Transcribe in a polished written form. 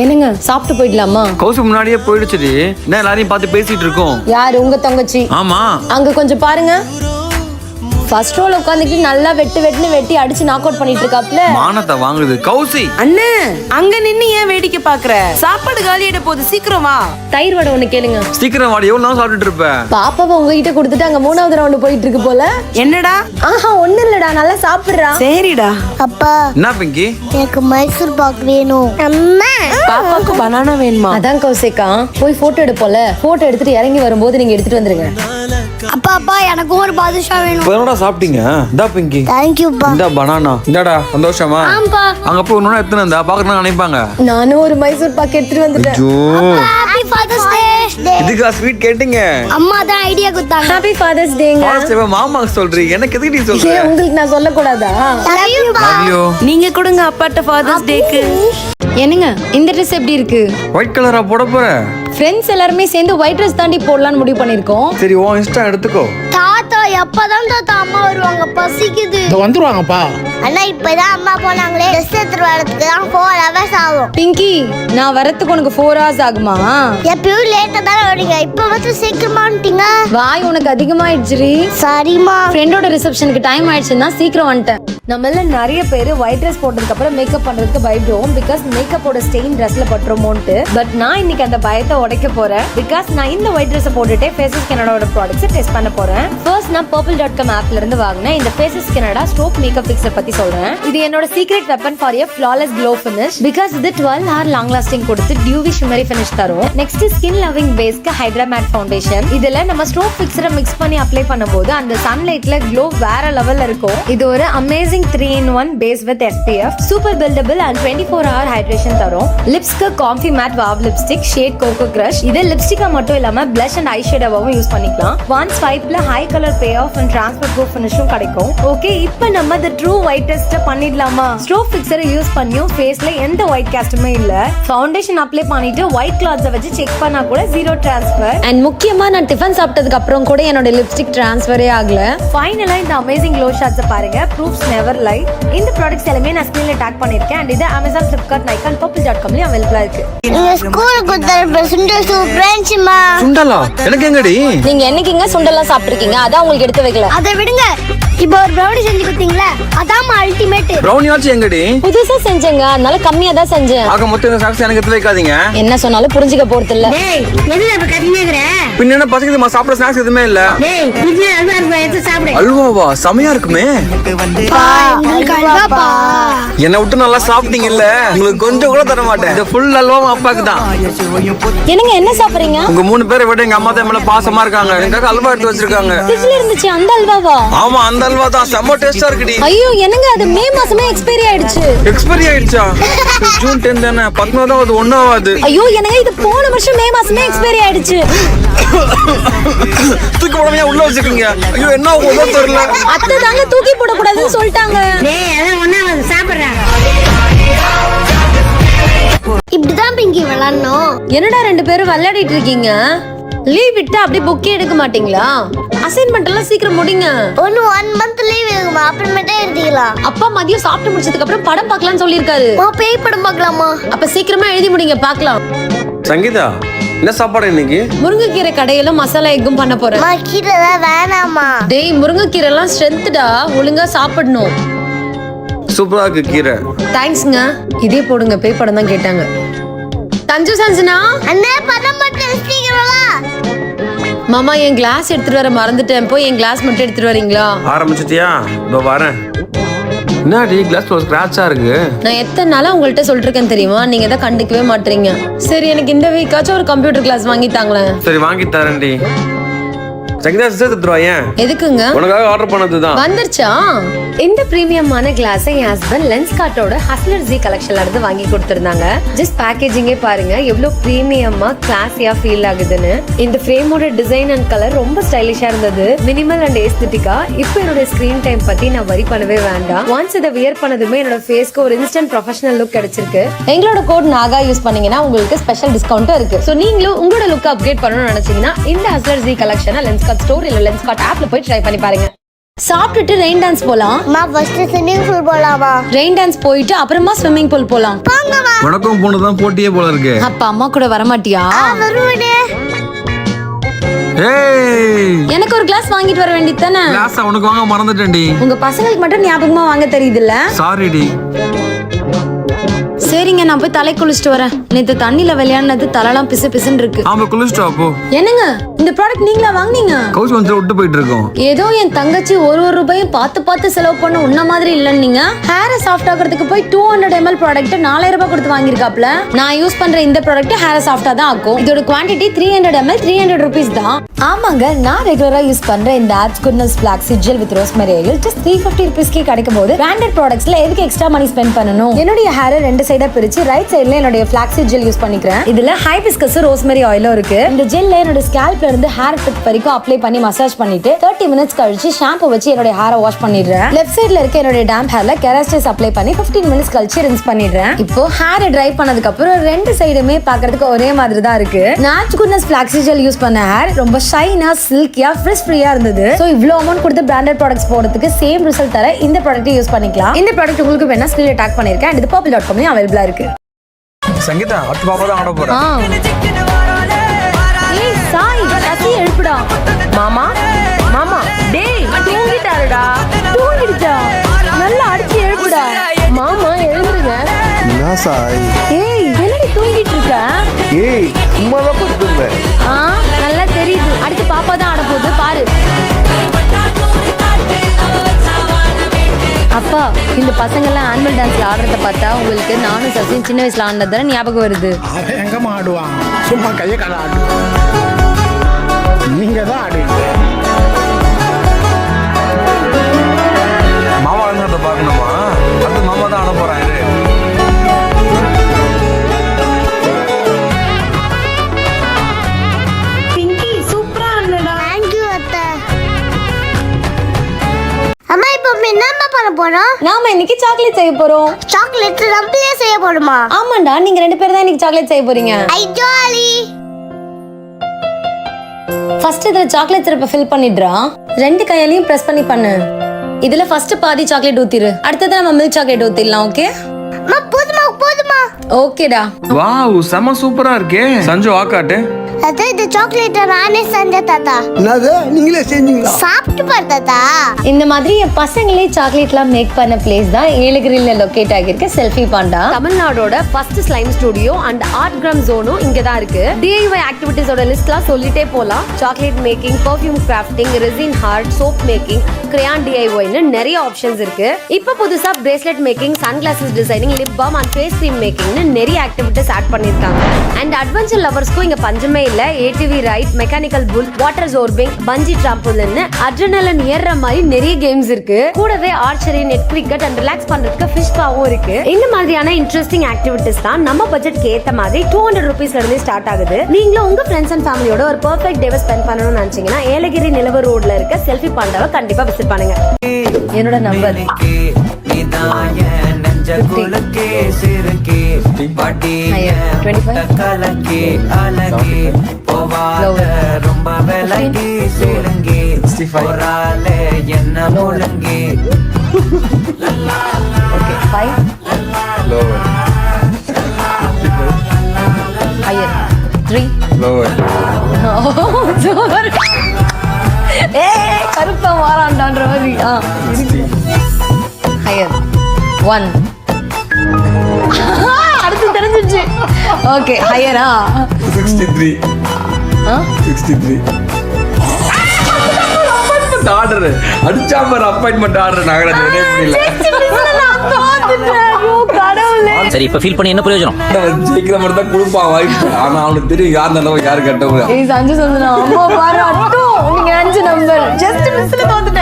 என்னங்க சாப்பிட்டு போயிடலாமா? கௌசி முன்னாடியே போயிடுச்சுடி. என்ன எல்லாரையும் பார்த்து பேசிட்டு இருக்கோம். யாரு உங்க தங்கச்சி? ஆமா. அங்க கொஞ்சம் பாருங்க. ஃபர்ஸ்ட் ரோல உட்காந்துட்டு நல்லா வெட்டுன்னு வெட்டி அடிச்சு நாக் அவுட் பண்ணிட்டு இருக்காப்ல. மானத்தை வாங்குது கௌசி. அண்ணே அங்க நின்னு ஏன் வேடிக்கை பாக்குற? சாப்பாடு காலியிட போகுது, சீக்கிரம் வா. தயிர் வடை ஒண்ணு கேளுங்க. சீக்கிரம் வாடி, எவ்வளவு நாள் சாப்பிட்டுட்டு இருப்ப? பாப்பாவை உங்ககிட்ட கொடுத்துட்டு அங்க 3வது ரவுண்ட் போயிட்டு இருக்கு போல. என்னடா? ஆஹா ஒண்ணு இல்லடா, நல்லா சாப்பிடுறா. சரிடா. அப்பா என்ன பிங்கி? எனக்கு மைசூர் பாக் வேணும். அம்மா பாப்பாக்கு பனானா வேணுமா? அதான் கௌசிக்கா போய் போட்டோ எடுப்போல. போட்டோ எடுத்துட்டு இறங்கி வரும்போது நீங்க எடுத்துட்டு வந்துருங்க. அப்பா எனக்கு ஒரு பாதுஷா வேணும். என்னடா சாப்பிட்டீங்க? இந்தா பிங்கி. தேங்க் யூ பா. இந்த பனானா. இந்தாடா சந்தோஷமா? ஆம்பா. அங்க போய் இன்னொன்னு எத்தனை இருந்தா பாக்குறேன்னு நினைப்பாங்க. நானும் ஒரு மைசூர் பாக் எடுத்துட்டு வந்துட்டேன். ஹேப்பி ஃபாதர்ஸ் டே. இதுக்கா ஸ்வீட் கேட்டீங்க? அம்மா தான் ஐடியா கொடுத்தாங்க. Happy father's டேங்க. பாஸ்டே மாமாக்கு சொல்றீங்க, எனக்கு எதுக்கு நீ சொல்ற? ஏன் உங்களுக்கு நான் சொல்ல கூடாதா? லவ் யூ பா. ஐயோ நீங்க கொடுங்க அப்பாட்ட ஃபாதர்ஸ் டேக்கு. என்னங்க இந்த ட்ரெஸ் எப்படி இருக்கு? ஒயிட் கலரா போட போற? ஃப்ரெண்ட்ஸ் எல்லாரும் சேர்ந்து ஒயிட் ட்ரெஸ் தாண்டி போடலாம்னு முடிவு பண்ணிருக்கோம். சரி உன் இஷ்டம் எடுத்துக்கோ. தாத்தா எப்பதான் தாத்தா அம்மா வருவாங்க? பசிக்குது. வந்துருவாங்கப்பா. அண்ணா இப்பதான் அம்மா போனாங்களே, ட்ரெஸ் எடுத்துட்டு வரதுக்கு தான் 4 hours ஆகும். பிங்கி நான் வரத்துக்கு உனக்கு 4 hours ஆகுமா? எப்பயும் லேட்டா தானே வரீங்க, இப்ப வந்து சீக்கிரமா வந்துட்டீங்க. வாய் உனக்கு அதிகமாயிடுச்சுரி. சரிம்மா. ஃப்ரெண்டோட ரிசப்ஷனுக்கு டைம் ஆயிடுச்சுன்னா சீக்கிரம் வந்துட்டேன். நம்மள நிறைய பேர் ஒயிட் ட்ரெஸ் போட்டதுக்கு அப்புறம் மேக்கப் பண்றதுக்கு பயப்படுவோம், பிகாஸ் மேக்கப்போட ஸ்டெயின் ட்ரெஸ்ல பட்டுருமோன்ட்டு. பட் நான் இன்னைக்கு அந்த பயத்தை உடைக்க போறேன், பிகாஸ் நான் இந்த ஒயிட் ட்ரெஸ் போட்டுட்டே ஃபேஸஸ் கனடாவோட ப்ராடக்ட்ஸ் டெஸ்ட் பண்ண போறேன். ஃபர்ஸ்ட் நான் purple.com ஆப்ல இருந்து வாங்கினேன் இந்த Faces Canada strobe makeup fixer பத்தி சொல்றேன். இது என்னோட secret weapon for a flawless glow finish, பிகாஸ் இது 12 hour லாங் லாஸ்டிங் கொடுத்து டியூவி ஷிமரி ஃபினிஷ் தரும். நெக்ஸ்ட் ஸ்கின் லவ்விங் பேஸ்க்கு ஹைட்ரா மேட் ஃபவுண்டேஷன். இதுல நம்ம ஸ்ட்ரோப் ஃபிக்ஸரை மிக்ஸ் பண்ணி அப்ளை பண்ணும்போது அந்த சன்லைட்ல க்ளோ வேற லெவல்ல இருக்கும். இது ஒரு amazing 3-in-1 base with SPF, super buildable and 24 hour hydration தரும். லிப்ஸ்க்கு combi matte wow lipstick shade coco crush. இது லிப்ஸ்டிக்கா மட்டும் இல்லாம blush and eyeshadow-வாவும் யூஸ் பண்ணிக்கலாம். ஒன் ஸ்வைப்ல high colour pay off and transfer proof ஃபினிஷும் கிடைக்கும். ஓகே, இப்போ நம்ம the ட்ரூ ஒயிட் டெஸ்ட் பண்ணிடலாமா? ஸ்ட்ரோப் ஃபிக்ஸரை யூஸ் பண்ணியும் ஃபேஸ்ல எந்த ஒயிட் காஸ்டுமே இல்ல. ஃபவுண்டேஷன் அப்ளை பண்ணிட்டு ஒயிட் கிளாத்ஸை வச்சு செக் பண்ணா கூட ஜீரோ ட்ரான்ஸ்ஃபர். அண்ட் முக்கியமா நான் டிஃபன் சாப்பிட்டதுக்கு அப்புறம் கூட என்னோட லிப்ஸ்டிக் ட்ரான்ஸ்ஃபரே ஆகல. ஃபைனலா இந்த அமேசிங் க்ளோ ஷாட்ஸ் பாருங்க. Proofs never lie. இந்த ப்ராடக்ட்ஸ் எல்லாமே நான் ஸ்கிரீன்ல டேக் பண்ணிருக்கேன். அண்ட் இது Amazon, Flipkart, Nykaa and purple.com-லயும் அவைலபிளா இருக்கு. நீங்க ஸ்கூலுக்கு தர சுண்டல் சூப்பரா சுண்டலா? எனக்கு எங்கடி? நீங்க என்னைக்குங்க சுண்டெல்லாம் சாப்பிட்டுருக்கீங்க? அதான் உங்களுக்கு எடுத்து வைக்கல. அதை விடுங்க. இப்போ ஒரு ப்ரௌனி செஞ்சு கொடுத்தீங்களா, அதான் அல்டிமேட். ப்ரௌனி ஆச்சு எங்கடி? புதுசா செஞ்சேங்க, அதனால கம்மியா தான் செஞ்சேன். ஆக மொத்தம் இந்த சாக்ஸ் எனக்கு எடுத்து வைக்காதீங்க. என்ன சொன்னாலும் புரிஞ்சுக்க போறது இல்ல. டேய் எதுல இப்ப கத்தினேங்கற? பின்ன என்ன பசங்க சாப்பிட ஸ்நாக்ஸ் எதுவுமே இல்ல. டேய் இது அல்வா எடுத்து சாப்பிடு. அல்வாவா? செமையா இருக்குமே. அல்வாப்பா. என்ன விட்டு நல்லா சாப்பிட்டீங்கல்ல, உங்களுக்கு கொஞ்சம் கூட தர மாட்டேன். இந்த ஃபுல் அல்வாவும் அப்பாக்கு தான். என்னங்க என்ன சாப்பிடுறீங்க? உங்க 3 பேரை விட எங்க அம்மா தான் மேல பாசமா இருக்காங்க. எனக்காக அல்வா எடுத்து வச்சிருக்காங்க. ஃப்ரிட்ஜ்ல இருந்துச்சு அந்த அல்வாவா? ஆமா அந்த அல்வா தான் செம்ம டேஸ்டா இருக்குடி. ஐயோ என்னங்க அது மே மாசமே எக்ஸ்பைரி ஆயிடுச்சு. எக்ஸ்பைரி ஆயிடுச்சா? ஜூன் 10 தானே, 19வது 1வது. ஐயோ என்னங்க இது போன வருஷம் மே மாசமே எக்ஸ்பைரி ஆயிடுச்சு. தூக்கி போடாம உள்ள வச்சிருக்கீங்க. ஐயோ என்ன உங்க தெரியல. அத்தை தாங்க தூக்கி போட கூடாதுன்னு சொல்லிட்டாங்க. டேய் அத ஒண்ணா சாப்பிடுறா. இப்படிதான் பிங்கி விளையாடணும். என்னடா 2 பேரும் விளையாடிட்டு இருக்கீங்க? லீவ் விட்டா அப்படியே புக்கே எடுக்க மாட்டீங்களா? அசைன்மெண்ட் எல்லாம் சீக்கிரம் முடிங்க. 1 month லீவ் இருக்குமா, அப்புறமேட்டே எழுதிக்கலாம். அப்பா மதியம் சாப்பிட்டு முடிச்சதுக்கு அப்புறம் படம் பார்க்கலாம்னு சொல்லிருக்காரு. பேய் படம் பார்க்கலாமா? அப்ப சீக்கிரமா எழுதி முடிங்க பார்க்கலாம். சங்கீதா என்ன சாப்பாடு இன்னைக்கு? முருங்கைக்கீரை கடையில மசாலா எக்கும் பண்ண போறேன். கீரை வேணாமா? டேய் முருங்கைக்கீரை எல்லாம் ஸ்ட்ரென்த்டா, ஒழுங்கா சாப்பிடணும். சூப்பரா இருக்கு கீரை. தேங்க்ஸ்ங்க. இதே போடுங்க, பேய் படம் தான் கேட்டாங்க. தஞ்சு சஞ்சனா அண்ணே படம் மட்டும் சீக்கிரமா. மாமா என் கிளாஸ் எடுத்துட்டு வர மறந்துட்டேன், போய் என் கிளாஸ் மட்டும் எடுத்துட்டு வரீங்களா? ஆரம்பிச்சிட்டியா? இதோ வரேன். என்னடி கிளாஸ்ல ஒரு ஸ்கிராட்சா இருக்கு? நான் எத்தனை நாளா உங்கள்கிட்ட சொல்லிட்டு இருக்கேன் தெரியுமா, நீங்க தான் கண்டுக்கவே மாட்டீங்க. சரி எனக்கு இந்த வீக்காச்சும் ஒரு கம்ப்யூட்டர் கிளாஸ் வாங்கி தாங்களேன். சரி வாங்கி தரேன்டி. சங்கீதா சிஸ்டர் தருவாயே? எதுக்குங்க? உனக்காக ஆர்டர் பண்ணதுதான். வந்துருச்சா? இந்த பிரீமியமான கிளாஸ் என் ஹஸ்பண்ட் லென்ஸ்கார்ட்டோட ஹஸ்லர் ஜி கலெக்ஷன்ல இருந்து வாங்கி கொடுத்திருந்தாங்க. ஜஸ்ட் பேக்கேஜிங்கே பாருங்க எவ்வளவு பிரீமியமா கிளாஸியா ஃபீல் ஆகுதுன்னு. இந்த ஃப்ரேமோட டிசைன் அண்ட் கலர் ரொம்ப ஸ்டைலிஷா இருந்தது, மினிமல் அண்ட் ஏஸ்தெட்டிக்கா. இப்போ என்னோட ஸ்கிரீன் டைம் பத்தி நான் வரி பண்ணவே வேண்டாம். ஒன்ஸ் இதை வியர் பண்ணதுமே என்னோட ஃபேஸ்க்கு ஒரு இன்ஸ்டன்ட் ப்ரொஃபஷனல் லுக் கிடைச்சிருக்கு. எங்களோட கோட் நாகா யூஸ் பண்ணீங்கன்னா உங்களுக்கு ஸ்பெஷல் டிஸ்கவுண்ட் இருக்கு. சோ நீங்களும் உங்களோட லுக் அப்கிரேட் பண்ணணும்னு நினைச்சீங்கன்னா இந்த ஹஸ்லர் ஜி கலெக்ஷனை லென்ஸ்கார்ட் ஸ்டோர் இல்ல லென்ஸ்கார்ட் ஆப்ல போய் ட்ரை பண்ணி பாருங்க. சாப்பிட்டுட்டு ரெயின் டான்ஸ் போலாம். அம்மா ஃபர்ஸ்ட் ஸ்விம்மிங் பூல் போலாமா? ரெயின் டான்ஸ் போயிட்டு அப்புறமா ஸ்விம்மிங் பூல் போலாம். போங்கம்மா. உனக்கும் பொண்ணுதான் போட்டியே போல இருக்கு. அப்ப அம்மா கூட வரமாட்டியா? வருவனே. ஏய், எனக்கு ஒரு கிளாஸ் வாங்கிட்டு வர வேண்டியது தானே. கிளாஸ் உனக்கு வாங்க மறந்துட்டேன்டி. உங்க பசங்களுக்கு மட்டும் ஞாபகமா வாங்க தெரியுதுல்ல. சாரிடி. சரிங்க, நான் போய் தலை குளிச்சுட்டு வரேன். நேத்து தண்ணில விளையாடுனது தலைலாம் பிசு பிசுன்னு இருக்கு. ஆமா, குளிச்சுட்டு வா போ. என்னங்க இந்த ப்ராடக்ட் நீங்களா வாங்குனீங்க? கவுச் வந்து விட்டு போயிட்டு இருக்கோம். ஏதோ என் தங்கச்சி ஒரு ரூபாயும் பார்த்து பார்த்து செலவு பண்ண உன்ன மாதிரி இல்லன்னீங்க. ஹேரை சாஃப்ட் ஆகிறதுக்கு போய் 200 ml ப்ராடக்ட் 4000 ரூபாய் கொடுத்து வாங்கியிருக்காப்ல. நான் யூஸ் பண்ற இந்த ப்ராடக்ட் ஹேரை சாஃப்டா தான் ஆக்கும். இதோட குவாண்டிட்டி 300 ml 300 rupees தான். ஆமாங்க, நான் ரெகுலரா யூஸ் பண்ற இந்த apps goodness ஃபிளாக்ஸீட் gel with rosemary oil just 350 rupeesக்கே கிடைக்கும் போது பிராண்டட் ப்ராடக்ட்ஸ்ல எதுக்கு எக்ஸ்ட்ரா மணி ஸ்பெண்ட் பண்ணணும்? என்னுடைய ஹேரை ரெண்டு சைடா பிரிச்சு ரைட் சைடுல என்னுடைய ஃபிளாக்ஸீட் ஜெல் யூஸ் பண்ணிக்கிறேன். இதுல ஹைபிஸ்கஸ் ரோஸ்மெரி ஆயிலும் இருக்கு. இந்த ஜெல்ல என்னோட ஸ்கேல்ப்ல இருந்து ஹேர் டிப் வரைக்கும் அப்ளை பண்ணி மசாஜ் பண்ணிட்டு 30 minutes கழிச்சு ஷாம்பு வச்சு என்னோட ஹேரை வாஷ் பண்ணிடுறேன். லெஃப்ட் சைடுல இருக்க என்னோட டேம்ப் ஹேர்ல கெராஸ்டேஸ் அப்ளை பண்ணி 15 minutes கழிச்சு ரின்ஸ் பண்ணிடுறேன். இப்போ ஹேர் ட்ரை பண்ணதுக்கு அப்புறம் ரெண்டு சைடுமே பார்க்கிறதுக்கு ஒரே மாதிரி தான் இருக்கு. நாச் குட்னஸ் ஃபிளாக்ஸீட் ஜெல் யூஸ் பண்ண ஹேர் ரொம்ப ஷைனா சில்கியா ஃப்ரெஷ் ஃப்ரீயா இருந்தது. சோ இவ்ளோ அமௌண்ட் கொடுத்து பிராண்டட் ப்ராடக்ட்ஸ் போறதுக்கு சேம் ரிசல்ட் தர இந்த ப்ராடக்ட் யூஸ் பண்ணிக்கலாம். இந்த ப்ராடக்ட் உங்களுக்கு வேணா ஸ்கிரீன்ல டாக் பண்ணிருக்கேன். இது purple.com அவைலபிளா இருக்கு. சங்கீதா, அடுத்த பாப்பா தான் ஆட போறா. ஏய் சாய், கத்தி எழுப்புடா. மாமா மாமா டேய் தூங்கிட்டாருடா. தூங்கிடுச்சா? நல்லா அடிச்சு எழுப்புடா. மாமா எழுந்துருங்க. என்ன சாய்? ஏய், என்னடி தூங்கிட்டு இருக்க? ஏய், சும்மா தான் படுத்துருந்தேன். நல்லா தெரியுது. அடுத்து பாப்பா தான் ஆட போகுது பாரு. அப்பா, இந்த பசங்க எல்லாம் ஆனுவல் டான்ஸ்ல ஆடுறத பார்த்தா உங்களுக்கு நானும் சசியும் சின்ன வயசுல ஆடினது ஞாபகம் வருது. அவன் எங்க ஆடுவான்? சும்மா கையை கால ஆடு. நீங்க தான் ஆடுவீங்க. மாமா வந்து பாக்கணுமா? அடுத்து மாமா தான் ஆட போறான். பிங்கி சூப்பரா ஆடுனடா. Thank you அத்தை. அம்மா இப்போ என்னம்மா பண்ண போறோம்? நாம இன்னைக்கு சாக்லேட் செய்ய போறோம். சாக்லேட் நம்மளே செய்ய போறோமா? ஆமாண்டா, நீங்க ரெண்டு பேரும் தான் இன்னைக்கு சாக்லேட் செய்ய போறீங்க. ஐ ஜாலி. ஃபர்ஸ்ட் இதுல சாக்லேட் சிரப்பை ஃபில் பண்ணிடுறா. ரெண்டு கையாலையும் பிரஸ் பண்ணி பண்ணு. இதுல ஃபர்ஸ்ட் பாதி சாக்லேட் ஊத்திரு. அடுத்தது நம்ம மில்க் சாக்லேட் ஊத்திடலாம். ஓகே? அம்மா போதுமா? ஓகேடா. வாவ், செம சூப்பரா இருக்கே. சஞ்சு வாக்காட்டு. அத்தை, இந்த சாக்லேட் நானே செஞ்சேன் தாத்தா. என்னது, நீங்களே செஞ்சீங்களா? சாப்பிட்டு பாரு தாத்தா. இந்த மாதிரி என் பசங்களே சாக்லேட்லாம் மேக் பண்ண பிளேஸ் தான் ஏலகிரில லொகேட் ஆகியிருக்க செல்ஃபி பாண்டா. தமிழ்நாடோட first slime studio and art gram ஜோனும் இங்க தான் இருக்கு. DIY ஆக்டிவிட்டீஸோட லிஸ்ட்லாம் சொல்லிட்டே போலாம். Chocolate making, perfume crafting, resin art, soap making, crayon DIYன்னு நிறைய ஆப்ஷன்ஸ் இருக்கு. இப்போ புதுசா bracelet making, sunglasses designing, lip balm and face cream மேக்கிங்னு நிறைய ஆக்டிவிட்டீஸ் ஆட் பண்ணிருக்காங்க. அண்ட் அட்வென்ச்சர் லவர்ஸ்க்கும் இங்க பஞ்சமே இல்ல. ATV ride, mechanical bull, water zorbing, bungee ட்ராம்பலின்னு அட்ரினலின் ஏறுற மாதிரி நிறைய கேம்ஸ் இருக்கு. கூடவே archery, net cricket and relax பண்றதுக்கு ஃபிஷ் பாவும் இருக்கு. இந்த மாதிரியான இன்ட்ரெஸ்டிங் ஆக்டிவிட்டீஸ் தான் நம்ம பட்ஜெட்க்கு ஏத்த மாதிரி 200 rupeesல இருந்து ஸ்டார்ட் ஆகுது. நீங்களும் உங்க ஃப்ரெண்ட்ஸ் அண்ட் ஃபேமிலியோட ஒரு பெர்ஃபெக்ட் டேவை ஸ்பெண்ட் பண்ணணும்னு நினைச்சீங்கன்னா ஏலகிரி நிலவு ரோட்ல இருக்க செல்ஃபி பாண்டாவை கண்டிப்பா விசிட் பண்ணுங்க. என்னோட நம்பர் 25 கருப்பா மாறாண்டான்ற மாதிரி. ஹையர் 1 அடுத்து தெரிஞ்சிச்சு. ஓகே, ஹையரா 63 ஆர்டர் அடிச்சா பாரு. அப்பாயின்மெண்ட் ஆர்டர் நாகராஜ் முடியல. சரி, இப்ப ஃபீல் பண்ணி என்ன பிரயோஜனம்? ஜெயிக்கிற மாதிரி தான் கொடுப்பான் வாய்ப்பு. ஆனா அவனுக்கு தெரியும் யார் நல்லவங்க யாரு கட்டவங்க. சஞ்சு சொன்னா அம்மா பாரு அட்டும் நீங்க 5 நம்பர் ஜஸ்ட் மிஸ்ல தோத்துட்டேன்.